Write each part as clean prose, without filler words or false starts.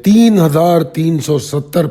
3,370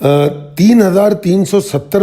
3,370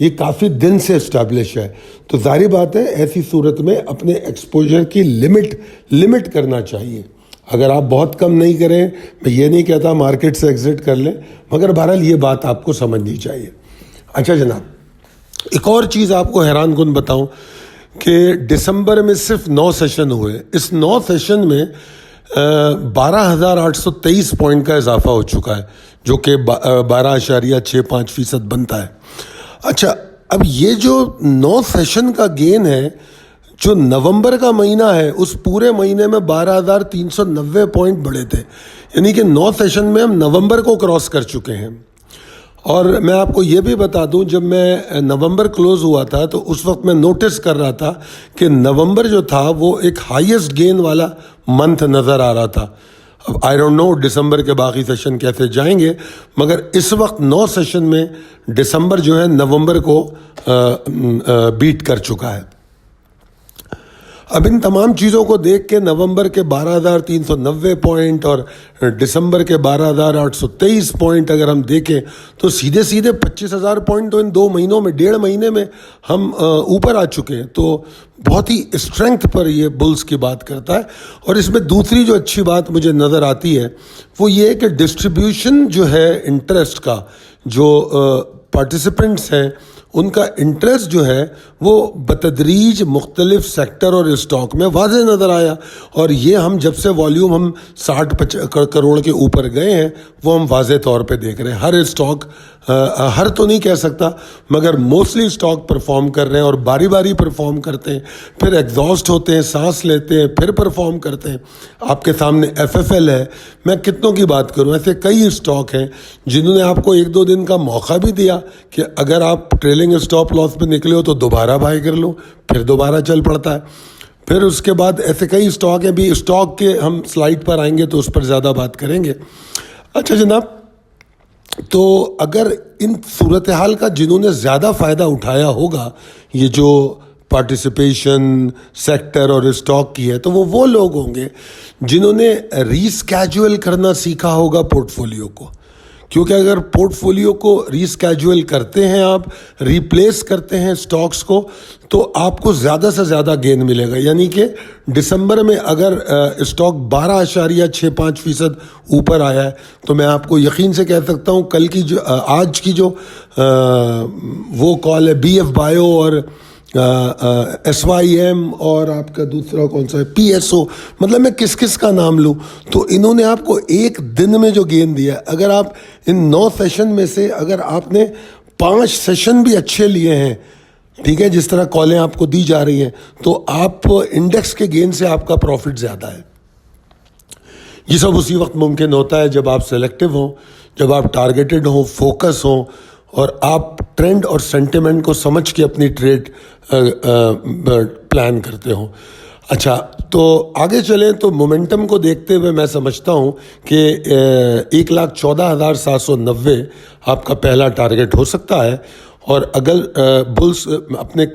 یہ کافی دن سے اسٹیبلش ہے. تو ظاہری بات ہے ایسی صورت میں اپنے ایکسپوجر کی لمٹ کرنا چاہیے. اگر آپ بہت کم نہیں کریں، میں یہ نہیں کہتا مارکیٹ سے ایگزٹ کر لیں، مگر بہرحال یہ بات آپ کو سمجھنی چاہیے. اچھا جناب، ایک اور چیز آپ کو حیران کن بتاؤں کہ دسمبر میں صرف 9 سیشن ہوئے. اس 9 سیشن میں 12,823 پوائنٹ کا اضافہ ہو چکا ہے، جو کہ 12.65% بنتا ہے. اچھا، اب یہ جو 9 سیشن کا گین ہے، جو نومبر کا مہینہ ہے اس پورے مہینے میں 12,390 پوائنٹ بڑھے تھے. یعنی کہ 9 سیشن میں ہم نومبر کو کراس کر چکے ہیں. اور میں آپ کو یہ بھی بتا دوں، جب میں نومبر کلوز ہوا تھا تو اس وقت میں نوٹس کر رہا تھا کہ نومبر جو تھا وہ ایک ہائیسٹ گین والا منتھ نظر آ رہا تھا. اب آئی ڈونٹ نو دسمبر کے باقی سیشن کیسے جائیں گے، مگر اس وقت 9 سیشن میں دسمبر جو ہے نومبر کو بیٹ کر چکا ہے. اب ان تمام چیزوں کو دیکھ کے نومبر کے 12,390 پوائنٹ اور دسمبر کے 12,823 پوائنٹ اگر ہم دیکھیں تو سیدھے 25,000 پوائنٹ تو ان 2 مہینوں میں، 1.5 مہینے میں ہم اوپر آ چکے ہیں. تو بہت ہی اسٹرینتھ پر یہ بلز کی بات کرتا ہے. اور اس میں دوسری جو اچھی بات مجھے نظر آتی ہے وہ یہ ہے کہ ڈسٹریبیوشن جو ہے انٹرسٹ کا، جو پارٹیسپینٹس ہیں ان کا انٹرسٹ جو ہے وہ بتدریج مختلف سیکٹر اور اسٹاک میں واضح نظر آیا. اور یہ ہم جب سے والیوم ہم 60 کروڑ کے اوپر گئے ہیں وہ ہم واضح طور پہ دیکھ رہے ہیں. ہر اسٹاک، ہر تو نہیں کہہ سکتا مگر موسٹلی اسٹاک پرفارم کر رہے ہیں اور باری باری پرفارم کرتے ہیں، پھر ایگزاسٹ ہوتے ہیں، سانس لیتے ہیں، پھر پرفارم کرتے ہیں. آپ کے سامنے FFL ہے، میں کتنوں کی بات کروں، ایسے کئی اسٹاک ہیں جنہوں نے آپ کو 1-2 دن کا موقع بھی دیا کہ اگر آپ ٹریلنگ اسٹاپ لاس پہ نکلے ہو تو دوبارہ بائی کر لو، پھر دوبارہ چل پڑتا ہے. پھر اس کے بعد ایسے کئی اسٹاک ہیں، بھی اسٹاک کے ہم سلائڈ پر آئیں گے تو اس پر زیادہ بات کریں گے. اچھا جناب، تو اگر ان صورتحال کا جنہوں نے زیادہ فائدہ اٹھایا ہوگا، یہ جو پارٹیسپیشن سیکٹر اور اسٹاک کی ہے، تو وہ لوگ ہوں گے جنہوں نے ریسکیجول کرنا سیکھا ہوگا پورٹ فولیو کو. کیونکہ اگر پورٹ فولیو کو ریسکیجول کرتے ہیں، آپ ریپلیس کرتے ہیں اسٹاکس کو، تو آپ کو زیادہ سے زیادہ گین ملے گا. یعنی کہ دسمبر میں اگر اسٹاک 12.65% اوپر آیا ہے تو میں آپ کو یقین سے کہہ سکتا ہوں کل کی جو آج کی جو وہ کال ہے BF بایو اور SYM اور آپ کا دوسرا کون سا ہے PSO، مطلب میں کس کا نام لوں، تو انہوں نے آپ کو ایک دن میں جو گین دیا ہے، اگر آپ ان 9 سیشن میں سے اگر آپ نے 5 سیشن بھی اچھے لیے ہیں، ٹھیک ہے، جس طرح کالیں آپ کو دی جا رہی ہیں، تو آپ انڈیکس کے گین سے آپ کا پروفٹ زیادہ ہے. یہ سب اسی وقت ممکن ہوتا ہے جب آپ سلیکٹو ہوں، جب آپ ٹارگیٹڈ ہوں، فوکس ہوں، اور آپ ٹرینڈ اور سینٹیمنٹ کو سمجھ کے اپنی ٹریڈ پلان کرتے ہوں. اچھا، تو آگے چلیں تو مومنٹم کو دیکھتے ہوئے میں سمجھتا ہوں کہ 1,14,790 آپ کا پہلا ٹارگیٹ ہو سکتا ہے. اور اگر بلز اپنے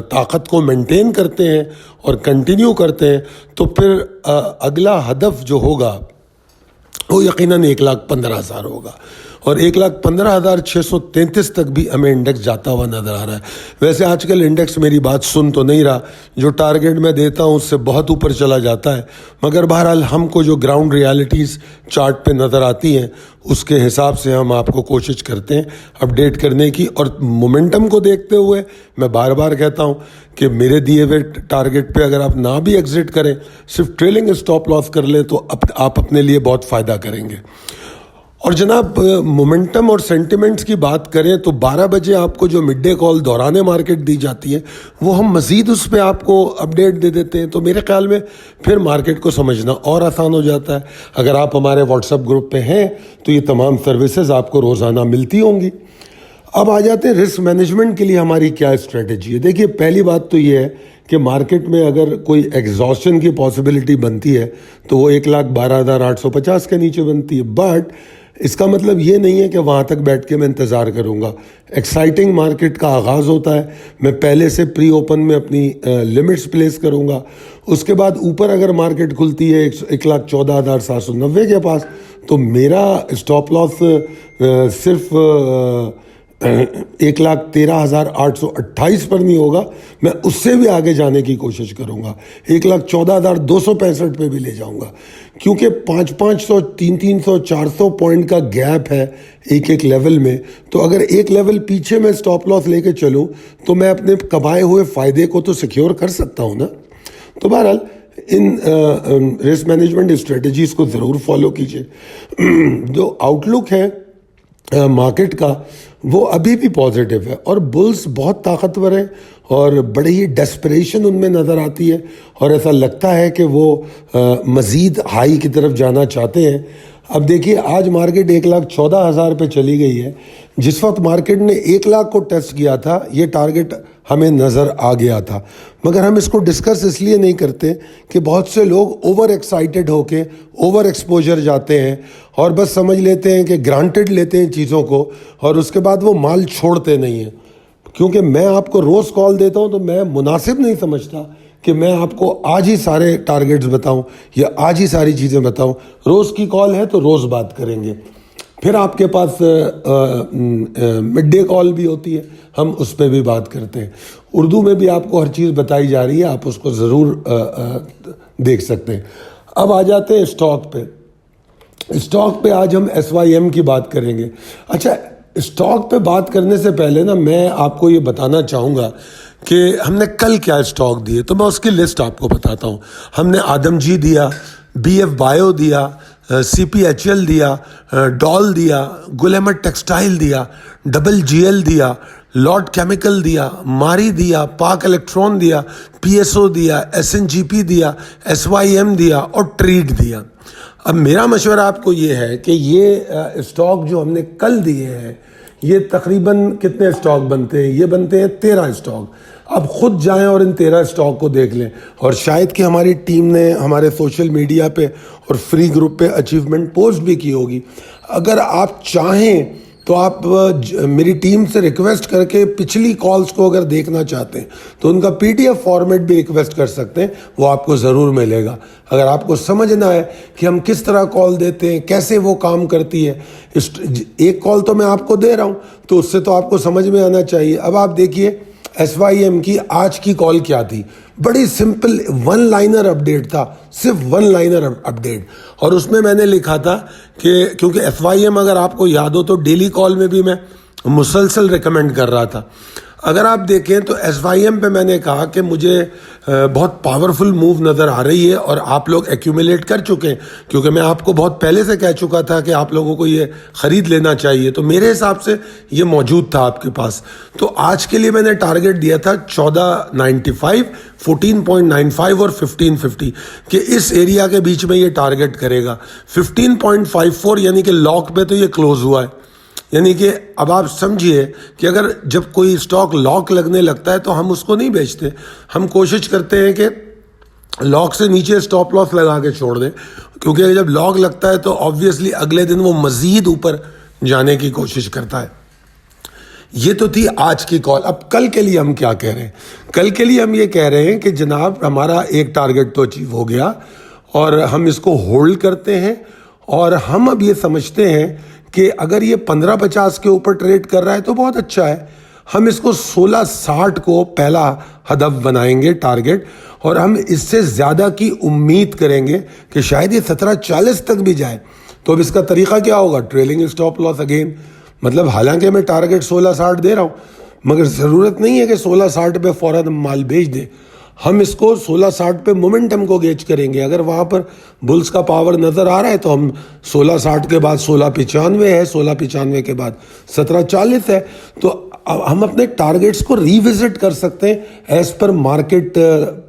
طاقت کو مینٹین کرتے ہیں اور کنٹینیو کرتے ہیں تو پھر اگلا ہدف جو ہوگا وہ یقیناً 1,15,000 ہوگا. اور 1,15,633 تک بھی ہمیں انڈیکس جاتا ہوا نظر آ رہا ہے. ویسے آج کل انڈیکس میری بات سن تو نہیں رہا، جو ٹارگیٹ میں دیتا ہوں اس سے بہت اوپر چلا جاتا ہے، مگر بہرحال ہم کو جو گراؤنڈ ریالٹیز چارٹ پہ نظر آتی ہیں اس کے حساب سے ہم آپ کو کوشش کرتے ہیں اپڈیٹ کرنے کی. اور مومنٹم کو دیکھتے ہوئے میں بار بار کہتا ہوں کہ میرے دیے ہوئے ٹارگیٹ پہ اگر آپ نہ بھی ایگزٹ کریں، صرف ٹریلنگ اسٹاپ لاس کر لیں تو آپ اپنے لیے بہت فائدہ کریں گے. اور جناب، مومنٹم اور سینٹیمنٹس کی بات کریں تو 12 بجے آپ کو جو مڈ ڈے کال دوران مارکیٹ دی جاتی ہے وہ ہم مزید اس پہ آپ کو اپڈیٹ دے دیتے ہیں. تو میرے خیال میں پھر مارکیٹ کو سمجھنا اور آسان ہو جاتا ہے. اگر آپ ہمارے واٹس ایپ گروپ پہ ہیں تو یہ تمام سروسز آپ کو روزانہ ملتی ہوں گی. اب آ جاتے ہیں رسک مینجمنٹ کے لیے ہماری کیا اسٹریٹجی ہے. دیکھیے، پہلی بات تو یہ ہے کہ مارکیٹ میں اگر کوئی ایگزاسشن کی پاسبلٹی بنتی ہے تو وہ 1,12,850 کے نیچے بنتی ہے. بٹ اس کا مطلب یہ نہیں ہے کہ وہاں تک بیٹھ کے میں انتظار کروں گا. ایکسائٹنگ مارکیٹ کا آغاز ہوتا ہے، میں پہلے سے پری اوپن میں اپنی لمٹس پلیس کروں گا. اس کے بعد اوپر اگر مارکیٹ کھلتی ہے 1,14,790 کے پاس تو میرا اسٹاپ لاس صرف 1,13,828 پر نہیں ہوگا, میں اس سے بھی آگے جانے کی کوشش کروں گا, 1,14,265 پہ بھی لے جاؤں گا, کیونکہ 500 300 400 پوائنٹ کا گیپ ہے ایک لیول میں. تو اگر ایک لیول پیچھے میں سٹاپ لاس لے کے چلوں تو میں اپنے کمائے ہوئے فائدے کو تو سیکیور کر سکتا ہوں نا. تو بہرحال ان رسک مینجمنٹ اسٹریٹجیز کو ضرور فالو کیجیے. جو آؤٹ لک ہے مارکیٹ کا وہ ابھی بھی پازیٹیو ہے, اور بلز بہت طاقتور ہیں اور بڑی ہی ڈیسپریشن ان میں نظر آتی ہے, اور ایسا لگتا ہے کہ وہ مزید ہائی کی طرف جانا چاہتے ہیں. اب دیکھیے آج مارکیٹ 1,14,000 پہ چلی گئی ہے. جس وقت مارکیٹ نے 1,00,000 کو ٹیسٹ کیا تھا یہ ٹارگٹ ہمیں نظر آ گیا تھا, مگر ہم اس کو ڈسکس اس لیے نہیں کرتے کہ بہت سے لوگ اوور ایکسائٹیڈ ہو کے اوور ایکسپوجر جاتے ہیں اور بس سمجھ لیتے ہیں کہ گرانٹیڈ لیتے ہیں چیزوں کو, اور اس کے بعد وہ مال چھوڑتے نہیں ہیں. کیونکہ میں آپ کو روز کال دیتا ہوں تو میں مناسب نہیں سمجھتا کہ میں آپ کو آج ہی سارے ٹارگٹس بتاؤں یا آج ہی ساری چیزیں بتاؤں. روز کی کال ہے تو روز بات کریں گے. پھر آپ کے پاس مڈ ڈے کال بھی ہوتی ہے, ہم اس پہ بھی بات کرتے ہیں. اردو میں بھی آپ کو ہر چیز بتائی جا رہی ہے, آپ اس کو ضرور دیکھ سکتے ہیں. اب آ جاتے ہیں اسٹاک پہ. اسٹاک پہ آج ہم SYM کی بات کریں گے. اچھا, اسٹاک پہ بات کرنے سے پہلے نا میں آپ کو یہ بتانا چاہوں گا کہ ہم نے کل کیا اسٹاک دیے, تو میں اس کی لسٹ آپ کو بتاتا ہوں. ہم نے آدم جی دیا, BF بایو دیا, CPHL دیا, ڈال دیا, گل احمد ٹیکسٹائل دیا, GL دیا, لاٹ کیمیکل دیا, ماری دیا, پاک الیکٹرون دیا, PSO دیا, SNGP دیا, SYM دیا اور ٹریڈ دیا. اب میرا مشورہ آپ کو یہ ہے کہ یہ اسٹاک جو ہم نے کل دیے ہیں یہ تقریباً کتنے اسٹاک بنتے ہیں, یہ بنتے ہیں 13 اسٹاک. اب خود جائیں اور ان 13 اسٹاک کو دیکھ لیں, اور شاید کہ ہماری ٹیم نے ہمارے سوشل میڈیا پہ اور فری گروپ پہ اچیومنٹ پوسٹ بھی کی ہوگی. اگر آپ چاہیں تو آپ میری ٹیم سے ریکویسٹ کر کے پچھلی کالز کو اگر دیکھنا چاہتے ہیں تو ان کا PDF فارمیٹ بھی ریکویسٹ کر سکتے ہیں, وہ آپ کو ضرور ملے گا. اگر آپ کو سمجھنا ہے کہ ہم کس طرح کال دیتے ہیں, کیسے وہ کام کرتی ہے, ایک کال تو میں آپ کو دے رہا ہوں تو اس سے تو آپ کو سمجھ میں آنا چاہیے. اب آپ دیکھیے SYM کی آج کی کال کیا تھی, بڑی سمپل 1 لائنر اپڈیٹ تھا, صرف 1 لائنر اپڈیٹ, اور اس میں نے لکھا تھا کہ کیونکہ SYM اگر آپ کو یاد ہو تو ڈیلی کال میں بھی میں مسلسل ریکمینڈ کر رہا تھا. اگر آپ دیکھیں تو SYM پہ میں نے کہا کہ مجھے بہت پاورفل موو نظر آ رہی ہے, اور آپ لوگ ایکیومولیٹ کر چکے ہیں, کیونکہ میں آپ کو بہت پہلے سے کہہ چکا تھا کہ آپ لوگوں کو یہ خرید لینا چاہیے, تو میرے حساب سے یہ موجود تھا آپ کے پاس. تو آج کے لیے میں نے ٹارگٹ دیا تھا 14.95, 14.95 اور 15.50 کہ اس ایریا کے بیچ میں یہ ٹارگٹ کرے گا. 15.54 یعنی کہ لاک پہ تو یہ کلوز ہوا ہے. یعنی کہ اب آپ سمجھیے کہ اگر جب کوئی اسٹاک لاک لگنے لگتا ہے تو ہم اس کو نہیں بیچتے, ہم کوشش کرتے ہیں کہ لاک سے نیچے اسٹاپ لاس لگا کے چھوڑ دیں, کیونکہ جب لاک لگتا ہے تو آبویسلی اگلے دن وہ مزید اوپر جانے کی کوشش کرتا ہے. یہ تو تھی آج کی کال. اب کل کے لیے ہم کیا کہہ رہے ہیں؟ کل کے لیے ہم یہ کہہ رہے ہیں کہ جناب ہمارا ایک ٹارگٹ تو اچیو ہو گیا اور ہم اس کو ہولڈ کرتے ہیں, اور ہم اب یہ سمجھتے ہیں کہ اگر یہ 15.50 کے اوپر ٹریڈ کر رہا ہے تو بہت اچھا ہے. ہم اس کو 16.60 کو پہلا ہدف بنائیں گے ٹارگٹ, اور ہم اس سے زیادہ کی امید کریں گے کہ شاید یہ 17.40 تک بھی جائے. تو اب اس کا طریقہ کیا ہوگا؟ ٹریلنگ اسٹاپ لاس اگین. مطلب حالانکہ میں ٹارگٹ 16.60 دے رہا ہوں, مگر ضرورت نہیں ہے کہ 16.60 پہ فوراً ہم مال بیچ دیں. ہم اس کو 16.60 پہ مومنٹم کو گیج کریں گے. اگر وہاں پر بلز کا پاور نظر آ رہا ہے تو ہم 16.60 کے بعد 16.95 ہے, 16.95 کے بعد 17.40 ہے, تو ہم اپنے ٹارگٹس کو ریوزٹ کر سکتے ہیں as per market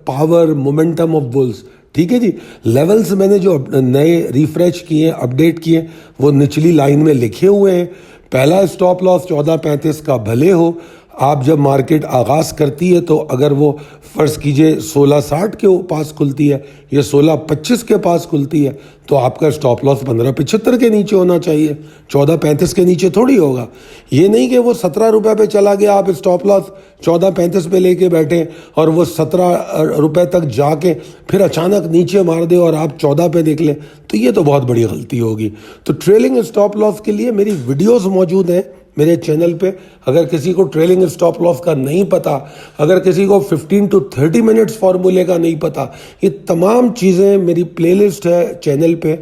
power momentum of bills. ٹھیک ہے جی. لیولز میں نے جو نئے ریفریش کیے, اپڈیٹ کیے, وہ نچلی لائن میں لکھے ہوئے ہیں. پہلا اسٹاپ لاس 14.35 کا بھلے ہو. آپ جب مارکیٹ آغاز کرتی ہے تو اگر وہ فرض کیجئے 16.60 کے پاس کھلتی ہے یا 16.25 کے پاس کھلتی ہے تو آپ کا اسٹاپ لاس 15.75 کے نیچے ہونا چاہیے, 14.35 کے نیچے تھوڑی ہوگا. یہ نہیں کہ وہ 17 روپے پہ چلا گیا, آپ اسٹاپ لاس 14.35 پہ لے کے بیٹھے اور وہ 17 روپے تک جا کے پھر اچانک نیچے مار دے اور آپ 14 پہ دیکھ لیں, تو یہ تو بہت بڑی غلطی ہوگی. تو ٹریلنگ اسٹاپ لاس کے لیے میری ویڈیوز موجود ہیں, میرے چینل پہ. اگر کسی کو ٹریلنگ اسٹاپ لاس کا نہیں پتا, اگر کسی کو 15 to 30 منٹس فارمولے کا نہیں پتا, یہ تمام چیزیں میری پلے لسٹ ہے چینل پہ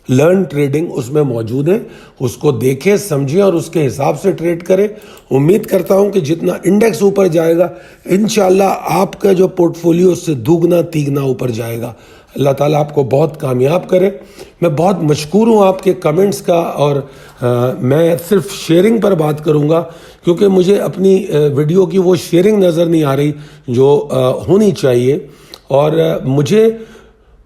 لرن ٹریڈنگ, اس میں موجود ہیں. اس کو دیکھیں, سمجھیں اور اس کے حساب سے ٹریڈ کریں. امید کرتا ہوں کہ جتنا انڈیکس اوپر جائے گا انشاءاللہ آپ کا جو پورٹ فولیو اس سے دوگنا تیگنا اوپر جائے گا. اللہ تعالیٰ آپ کو بہت کامیاب کرے. میں بہت مشکور ہوں آپ کے کمنٹس کا, اور میں صرف شیئرنگ پر بات کروں گا کیونکہ مجھے اپنی ویڈیو کی وہ شیئرنگ نظر نہیں آ رہی جو ہونی چاہیے, اور مجھے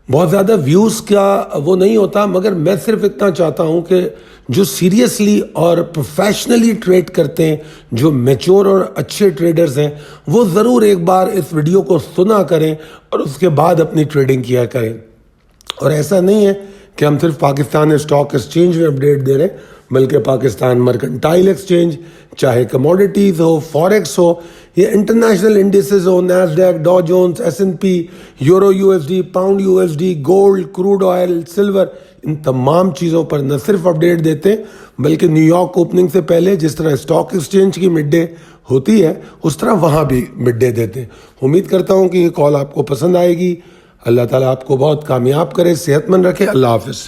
بہت زیادہ ویوز کا وہ نہیں ہوتا, مگر میں صرف اتنا چاہتا ہوں کہ جو سیریسلی اور پروفیشنلی ٹریڈ کرتے ہیں, جو میچور اور اچھے ٹریڈرز ہیں, وہ ضرور ایک بار اس ویڈیو کو سنا کریں اور اس کے بعد اپنی ٹریڈنگ کیا کریں. اور ایسا نہیں ہے کہ ہم صرف پاکستان اسٹاک ایکسچینج میں اپڈیٹ دے رہے ہیں, بلکہ پاکستان مرکنٹائل ایکسچینج, چاہے کموڈیٹیز ہو, فوریکس ہو, یہ انٹرنیشنل انڈیسز ہو, NASDAQ, Dow Jones, S&P, euro USD, pound USD, gold, crude oil, silver, ان تمام چیزوں پر نہ صرف اپڈیٹ دیتے ہیں بلکہ نیو یارک اوپننگ سے پہلے جس طرح اسٹاک ایکسچینج کی مڈ ڈے ہوتی ہے اس طرح وہاں بھی مڈ ڈے دیتے ہیں. امید کرتا ہوں کہ یہ کال آپ کو پسند آئے گی. اللہ تعالیٰ آپ کو بہت کامیاب کرے, صحت مند رکھے. اللہ حافظ.